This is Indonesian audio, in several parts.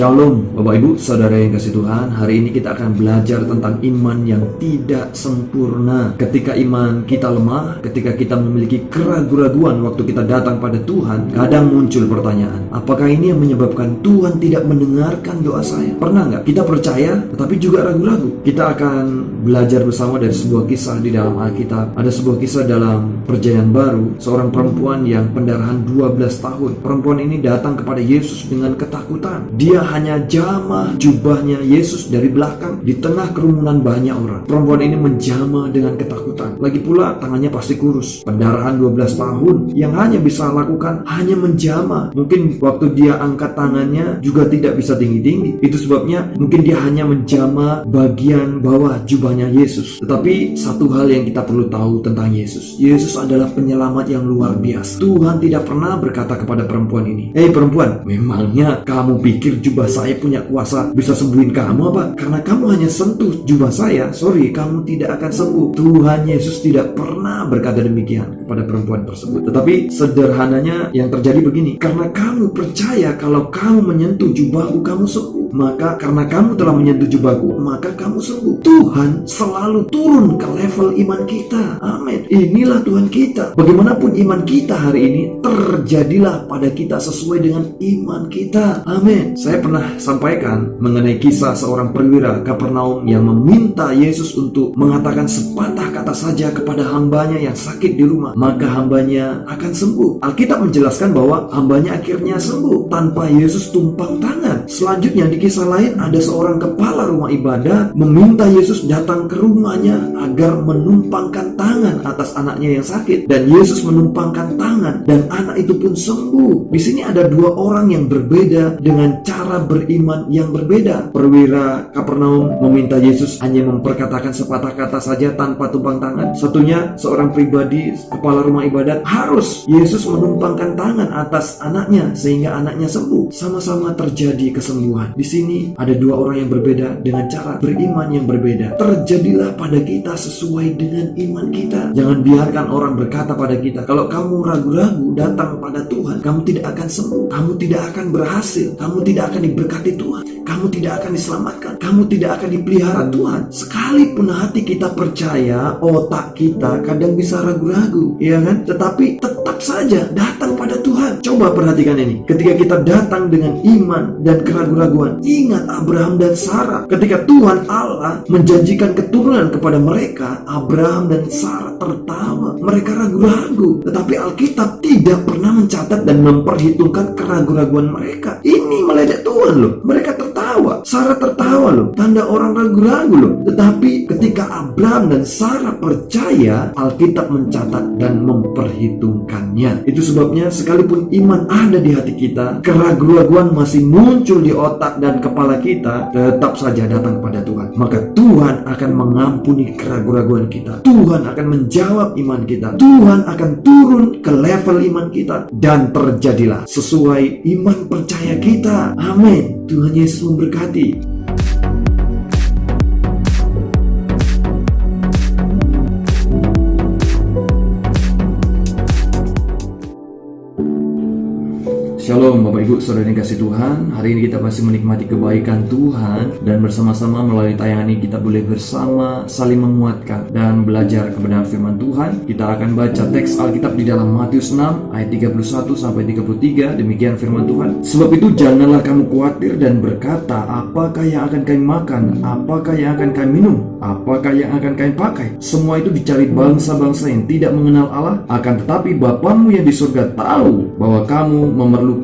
Shalom Bapak Ibu Saudara yang kasih Tuhan. Hari ini kita akan belajar tentang iman yang tidak sempurna. Ketika iman kita lemah, ketika kita memiliki keraguan-raguan waktu kita datang pada Tuhan, kadang muncul pertanyaan, apakah ini yang menyebabkan Tuhan tidak mendengarkan doa saya? Pernah nggak kita percaya tetapi juga ragu-ragu? Kita akan belajar bersama dari sebuah kisah di dalam Alkitab. Ada sebuah kisah dalam Perjanjian Baru, seorang perempuan yang pendarahan 12 tahun. Perempuan ini datang kepada Yesus dengan ketakutan. Dia hanya jamah jubahnya Yesus dari belakang di tengah kerumunan banyak orang. Perempuan ini menjamah dengan ketakutan. Lagi pula tangannya pasti kurus. Pendarahan 12 tahun yang hanya bisa lakukan hanya menjamah. Mungkin waktu dia angkat tangannya juga tidak bisa tinggi-tinggi. Itu sebabnya mungkin dia hanya menjamah bagian bawah jubahnya Yesus. Tetapi satu hal yang kita perlu tahu tentang Yesus. Yesus adalah penyelamat yang luar biasa. Tuhan tidak pernah berkata kepada perempuan ini, "Hei perempuan, memangnya kamu pikir jubah saya punya kuasa bisa sembuhin kamu apa? Karena kamu hanya sentuh jubah saya, sorry, kamu tidak akan sembuh." Tuhan Yesus tidak pernah berkata demikian kepada perempuan tersebut. Tetapi sederhananya yang terjadi begini, karena kamu percaya kalau kamu menyentuh jubahku kamu sembuh, maka karena kamu telah menyentuh jubahku maka kamu sembuh. Tuhan selalu turun ke level iman kita. Amin. Inilah Tuhan kita. Bagaimanapun iman kita hari ini, terjadilah pada kita sesuai dengan iman kita. Amin. Saya pernah sampaikan mengenai kisah seorang perwira Kapernaum yang meminta Yesus untuk mengatakan sepatah kata saja kepada hambanya yang sakit di rumah, maka hambanya akan sembuh. Alkitab menjelaskan bahwa hambanya akhirnya sembuh tanpa Yesus tumpang tangan. Selanjutnya di kisah lain ada seorang kepala rumah ibadat meminta Yesus datang ke rumahnya agar menumpangkan tangan atas anaknya yang sakit, dan Yesus menumpangkan tangan dan anak itu pun sembuh. Di sini ada dua orang yang berbeda dengan cara beriman yang berbeda. Perwira Kapernaum meminta Yesus hanya memperkatakan sepatah kata saja tanpa tumpang tangan. Satunya seorang pribadi kepala rumah ibadat harus Yesus menumpangkan tangan atas anaknya sehingga anaknya sembuh. Sama-sama terjadi kesembuhan. Di sini ada dua orang yang berbeda dengan cara beriman yang berbeda. Terjadilah pada kita sesuai dengan iman kita. Jangan biarkan orang berkata pada kita, kalau kamu ragu-ragu datang pada Tuhan, kamu tidak akan sembuh, kamu tidak akan berhasil, kamu tidak akan diberkati Tuhan, kamu tidak akan diselamatkan, kamu tidak akan dipelihara Tuhan. Sekalipun hati kita percaya, otak kita kadang bisa ragu-ragu, ya kan? Tetapi tetap saja datang pada Tuhan. Coba perhatikan ini. Ketika kita datang dengan iman dan keraguan-raguan, ingat Abraham dan Sarah. Ketika Tuhan Allah menjanjikan keturunan kepada mereka, Abraham dan Sarah tertawa. Mereka ragu-ragu. Tetapi Alkitab tidak pernah mencatat dan memperhitungkan keraguan-raguan mereka. Ini meledek Tuhan loh. Mereka tertawa. Sarah tertawa loh. Tanda orang ragu-ragu loh. Tetapi ketika Abraham dan Sarah percaya, Alkitab mencatat dan memperhitungkannya. Itu sebabnya sekalipun iman ada di hati kita, keraguan-raguan masih muncul di otak dan kepala kita, tetap saja datang kepada Tuhan. Maka Tuhan akan mengampuni keraguan-raguan kita. Tuhan akan menjawab iman kita. Tuhan akan turun ke level iman kita, dan terjadilah sesuai iman percaya kita. Amin. Tuhan Yesus memberkati. Shalom Bapak Ibu Saudara yang kasih Tuhan. Hari ini kita masih menikmati kebaikan Tuhan, dan bersama-sama melalui tayangan ini kita boleh bersama saling menguatkan dan belajar kebenaran firman Tuhan. Kita akan baca teks Alkitab di dalam Matius 6 ayat 31 sampai 33. Demikian firman Tuhan. Sebab itu janganlah kamu khawatir dan berkata, apakah yang akan kami makan, apakah yang akan kami minum, apakah yang akan kami pakai. Semua itu dicari bangsa-bangsa yang tidak mengenal Allah. Akan tetapi Bapamu yang di surga tahu bahwa kamu memerlukan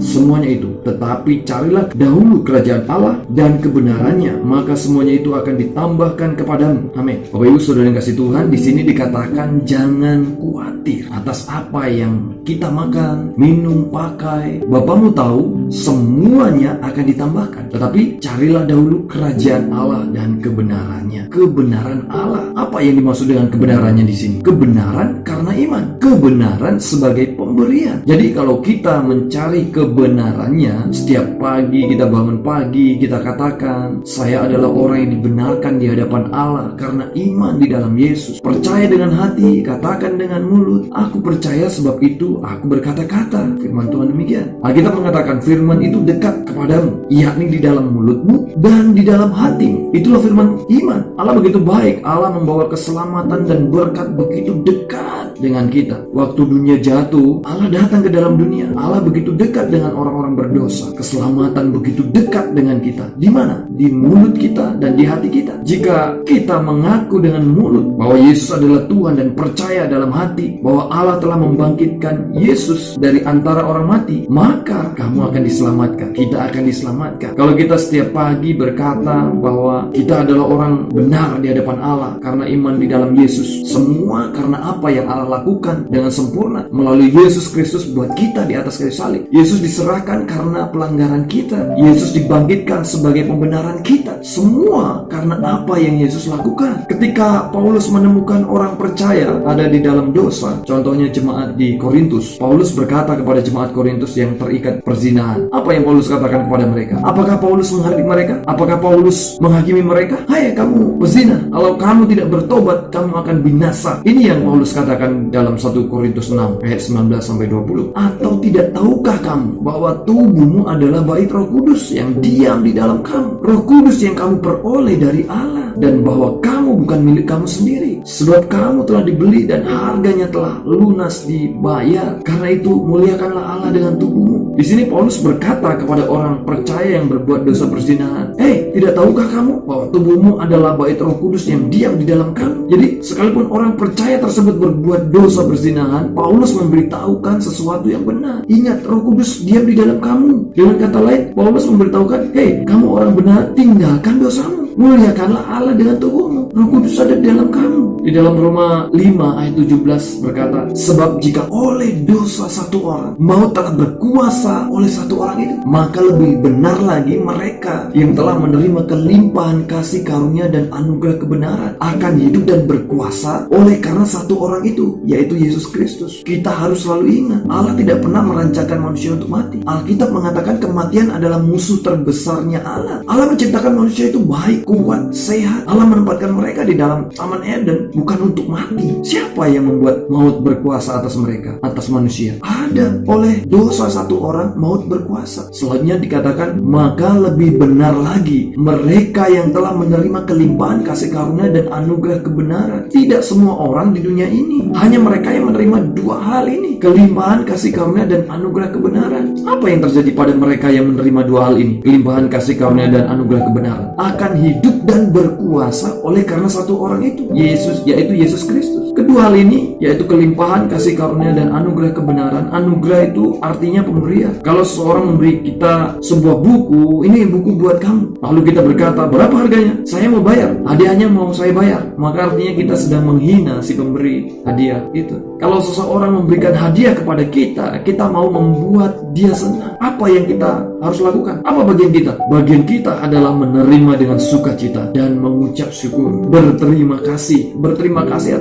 semuanya itu. Tetapi carilah dahulu kerajaan Allah dan kebenarannya, maka semuanya itu akan ditambahkan kepadamu. Amin. Bapak Ibu Saudara yang kasih Tuhan, di sini dikatakan jangan khawatir atas apa yang kita makan, minum, pakai. Bapamu tahu semuanya akan ditambahkan. Tetapi carilah dahulu kerajaan Allah dan kebenarannya. Kebenaran Allah. Apa yang dimaksud dengan kebenarannya di sini? Kebenaran karena iman. Kebenaran sebagai pemberian. Jadi kalau kita mencari kebenarannya, setiap pagi kita bangun pagi, kita katakan, saya adalah orang yang dibenarkan di hadapan Allah karena iman di dalam Yesus. Percaya dengan hati, katakan dengan mulut, aku percaya sebab itu aku berkata-kata. Firman Tuhan demikian. Alkitab mengatakan firman itu dekat kepadamu, yakni di dalam mulutmu dan di dalam hatimu. Itulah firman iman. Allah begitu baik, Allah membawa keselamatan dan berkat begitu dekat dengan kita. Waktu dunia jatuh, Allah datang ke dalam dunia. Allah begitu dekat dengan orang-orang berdosa. Keselamatan begitu dekat dengan kita. Di mana? Di mulut kita dan di hati kita. Jika kita mengaku dengan mulut bahwa Yesus adalah Tuhan dan percaya dalam hati bahwa Allah telah membangkitkan Yesus dari antara orang mati, maka kamu akan diselamatkan. Kita akan diselamatkan. Kalau kita setiap pagi berkata bahwa kita adalah orang benar di hadapan Allah karena iman di dalam Yesus, semua karena apa yang Allah lakukan dengan sempurna melalui Yesus Kristus buat kita di atas kayu salib. Yesus diserahkan karena pelanggaran kita. Yesus dibangkitkan sebagai pembenaran kita. Semua karena apa yang Yesus lakukan. Ketika Paulus menemukan orang percaya ada di dalam dosa, contohnya jemaat di Korintus, Paulus berkata kepada jemaat Korintus yang terikat perzinahan. Apa yang Paulus katakan kepada mereka? Apakah Paulus menghardik mereka? Apakah Paulus menghakimi mereka? Hai kamu pezina, kalau kamu tidak bertobat, kamu akan binasa. Ini yang Paulus katakan dalam 1 Korintus 6 ayat 19-20. Atau tidak tahukah kamu bahwa tubuhmu adalah bait Roh Kudus yang diam di dalam kamu, Roh Kudus yang kamu peroleh dari Allah, dan bahwa kamu bukan milik kamu sendiri, sebab kamu telah dibeli dan harganya telah lunas dibayar. Karena itu muliakanlah Allah dengan tubuhmu. Di sini Paulus berkata kepada orang percaya yang berbuat dosa perzinahan, tidak tahukah kamu bahwa tubuhmu adalah bait Roh Kudus yang diam di dalam kamu? Jadi sekalipun orang percaya tersebut berbuat dosa perzinahan, Paulus memberitahukan sesuatu yang benar. Ingat, Roh Kudus diam di dalam kamu. Dengan kata lain, Paulus memberitahukan, kamu orang benar, tinggalkan dosamu. Muliakanlah Allah dengan tubuhmu. Roh Kudus ada di dalam kamu. Di dalam Roma 5 ayat 17 berkata, sebab jika oleh dosa satu orang maut telah berkuasa oleh satu orang itu, maka lebih benar lagi mereka yang telah menerima kelimpahan kasih karunia dan anugerah kebenaran akan hidup dan berkuasa oleh karena satu orang itu, yaitu Yesus Kristus. Kita harus selalu ingat, Allah tidak pernah merancangkan manusia untuk mati. Alkitab mengatakan kematian adalah musuh terbesarnya Allah. Allah menciptakan manusia itu baik, kuat, sehat. Allah menempatkan mereka di dalam Taman Eden bukan untuk mati. Siapa yang membuat maut berkuasa atas mereka, atas manusia? Ada. Oleh dosa satu orang, maut berkuasa. Selanjutnya dikatakan, maka lebih benar lagi mereka yang telah menerima kelimpahan kasih karunia dan anugerah kebenaran. Tidak semua orang di dunia ini, hanya mereka yang menerima dua hal ini, kelimpahan kasih karunia dan anugerah kebenaran. Apa yang terjadi pada mereka yang menerima dua hal ini, kelimpahan kasih karunia dan anugerah kebenaran? Akan hidup dan berkuasa oleh karena satu orang itu, Yesus, yaitu Yesus Kristus. Kedua hal ini, yaitu kelimpahan kasih karunia dan anugerah kebenaran. Anugerah itu artinya pemberian. Kalau seseorang memberi kita sebuah buku, ini buku buat kamu, lalu kita berkata, berapa harganya? Saya mau bayar, hadiahnya mau saya bayar, maka artinya kita sedang menghina si pemberi hadiah itu. Kalau seseorang memberikan hadiah kepada kita, kita mau membuat dia senang. Apa yang kita harus lakukan? Apa bagian kita? Bagian kita adalah menerima dengan sukacita dan mengucap syukur, berterima kasih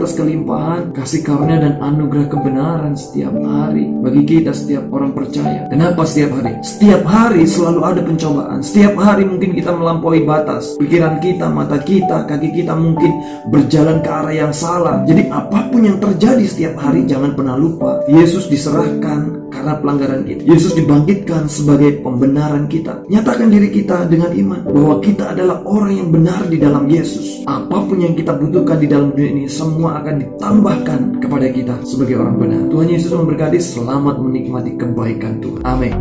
atas kelimpahan kasih karunia dan anugerah kebenaran setiap hari bagi kita, setiap orang percaya. Kenapa setiap hari? Setiap hari selalu ada pencobaan. Setiap hari mungkin kita melampaui batas. Pikiran kita, mata kita, kaki kita mungkin berjalan ke arah yang salah. Jadi apapun yang terjadi setiap hari, jangan pernah lupa, Yesus diserahkan karena pelanggaran kita. Yesus dibangkitkan sebagai pembenaran kita. Nyatakan diri kita dengan iman bahwa kita adalah orang yang benar di dalam Yesus. Apapun yang kita butuhkan di dalam dunia ini, semua akan ditambahkan kepada kita sebagai orang benar. Tuhan Yesus memberkati. Selamat menikmati kebaikan Tuhan. Amin.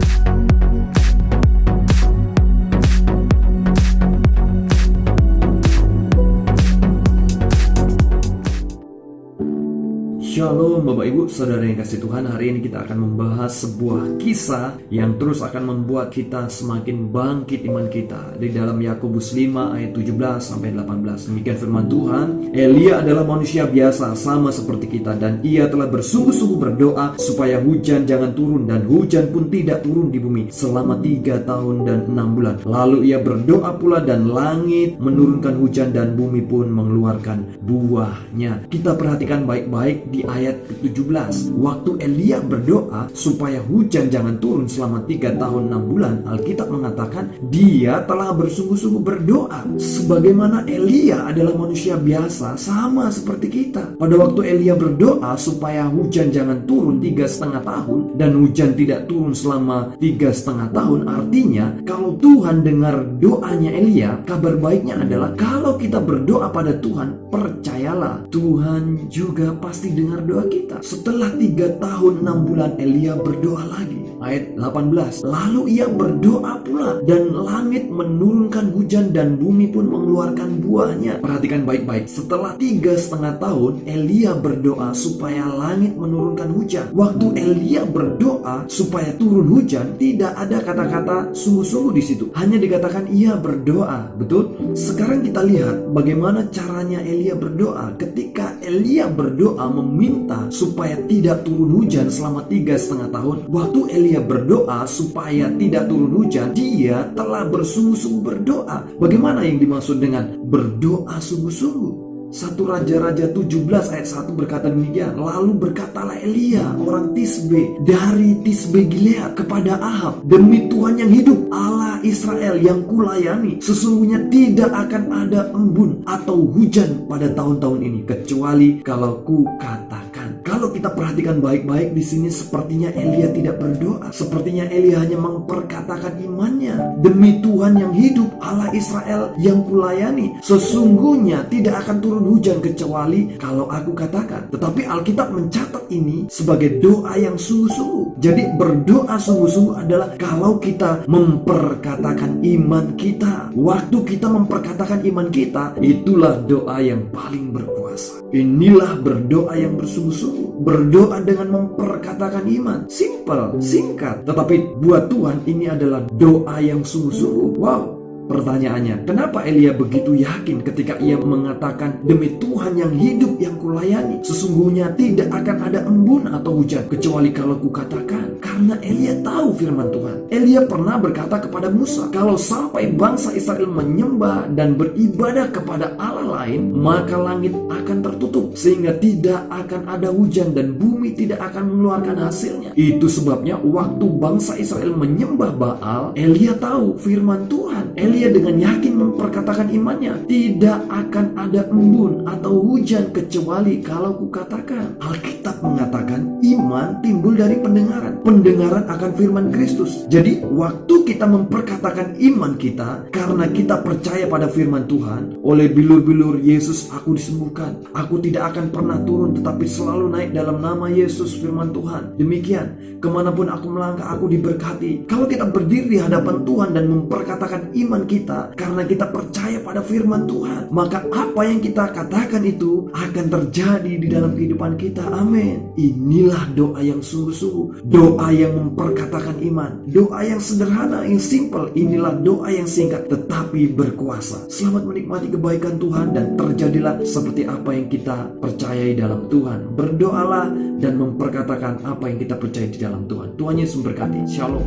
Shalom Bapak Ibu Saudara yang kasih Tuhan. Hari ini kita akan membahas sebuah kisah yang terus akan membuat kita semakin bangkit iman kita. Di dalam Yakobus 5 ayat 17-18. Demikian firman Tuhan. Elia adalah manusia biasa sama seperti kita, dan ia telah bersungguh-sungguh berdoa supaya hujan jangan turun, dan hujan pun tidak turun di bumi selama 3 tahun dan 6 bulan. Lalu ia berdoa pula, dan langit menurunkan hujan dan bumi pun mengeluarkan buahnya. Kita perhatikan baik-baik di ayat ke-17. Waktu Elia berdoa supaya hujan jangan turun selama 3 tahun 6 bulan, Alkitab mengatakan dia telah bersungguh-sungguh berdoa. Sebagaimana Elia adalah manusia biasa, sama seperti kita. Pada waktu Elia berdoa supaya hujan jangan turun 3,5 tahun, dan hujan tidak turun selama 3,5 tahun, artinya kalau Tuhan dengar doanya Elia, kabar baiknya adalah kalau kita berdoa pada Tuhan, percayalah Tuhan juga pasti dengar doa kita. Setelah 3 tahun 6 bulan Elia berdoa lagi. Ayat 18, lalu ia berdoa pula dan langit menurunkan hujan dan bumi pun mengeluarkan buahnya. Perhatikan baik-baik, setelah 3,5 tahun Elia berdoa supaya langit menurunkan hujan. Waktu Elia berdoa supaya turun hujan, tidak ada kata-kata sungguh-sungguh di situ, hanya dikatakan ia berdoa. Betul? Sekarang kita lihat bagaimana caranya Elia berdoa. Ketika Elia berdoa meminta supaya tidak turun hujan selama 3,5 tahun, waktu Elia berdoa supaya tidak turun hujan, dia telah bersungguh-sungguh berdoa. Bagaimana yang dimaksud dengan berdoa sungguh-sungguh? 1 Raja-Raja 17 ayat 1 berkata demikian. Lalu berkatalah Elia orang Tisbe dari Tisbe Gilead kepada Ahab, demi Tuhan yang hidup, Allah Israel yang kulayani, sesungguhnya tidak akan ada embun atau hujan pada tahun-tahun ini, kecuali kalau ku katakan. Kalau kita perhatikan baik-baik di sini, sepertinya Elia tidak berdoa. Sepertinya Elia hanya memperkatakan imannya. Demi Tuhan yang hidup, Allah Israel yang kulayani, sesungguhnya tidak akan turun hujan kecuali kalau aku katakan. Tetapi Alkitab mencatat ini sebagai doa yang sungguh-sungguh. Jadi berdoa sungguh-sungguh adalah kalau kita memperkatakan iman kita. Waktu kita memperkatakan iman kita, itulah doa yang paling berkuasa. Inilah berdoa yang bersungguh-sungguh. Berdoa dengan memperkatakan iman. Simple, singkat, tetapi buat Tuhan ini adalah doa yang sungguh-sungguh. Wow. Pertanyaannya, kenapa Elia begitu yakin ketika ia mengatakan, demi Tuhan yang hidup yang kulayani, sesungguhnya tidak akan ada embun atau hujan kecuali kalau kukatakan? Karena Elia tahu firman Tuhan. Elia pernah berkata kepada Musa, kalau sampai bangsa Israel menyembah dan beribadah kepada Allah lain, maka langit akan tertutup sehingga tidak akan ada hujan dan bumi tidak akan mengeluarkan hasilnya. Itu sebabnya waktu bangsa Israel menyembah Baal, Elia tahu firman Tuhan. Elia dengan yakin memperkatakan imannya, tidak akan ada embun atau hujan kecuali kalau kukatakan. Alkitab mengatakan iman timbul dari pendengaran. Pendengaran akan firman Kristus. Jadi waktu kita memperkatakan iman kita, karena kita percaya pada firman Tuhan, oleh bilur-bilur Yesus aku disembuhkan, aku tidak akan pernah turun tetapi selalu naik dalam nama Yesus firman Tuhan. Demikian, kemanapun aku melangkah aku diberkati. Kalau kita berdiri di hadapan Tuhan dan memperkatakan iman kita, karena kita percaya pada firman Tuhan, maka apa yang kita katakan itu akan terjadi di dalam kehidupan kita. Amin. Inilah doa yang sungguh-sungguh, doa yang memperkatakan iman, doa yang sederhana, yang simple. Inilah doa yang singkat tetapi berkuasa. Selamat menikmati kebaikan Tuhan dan terjadilah seperti apa yang kita percayai dalam Tuhan. Berdoalah dan memperkatakan apa yang kita percaya di dalam Tuhan. Tuhan Yesus memberkati. Shalom.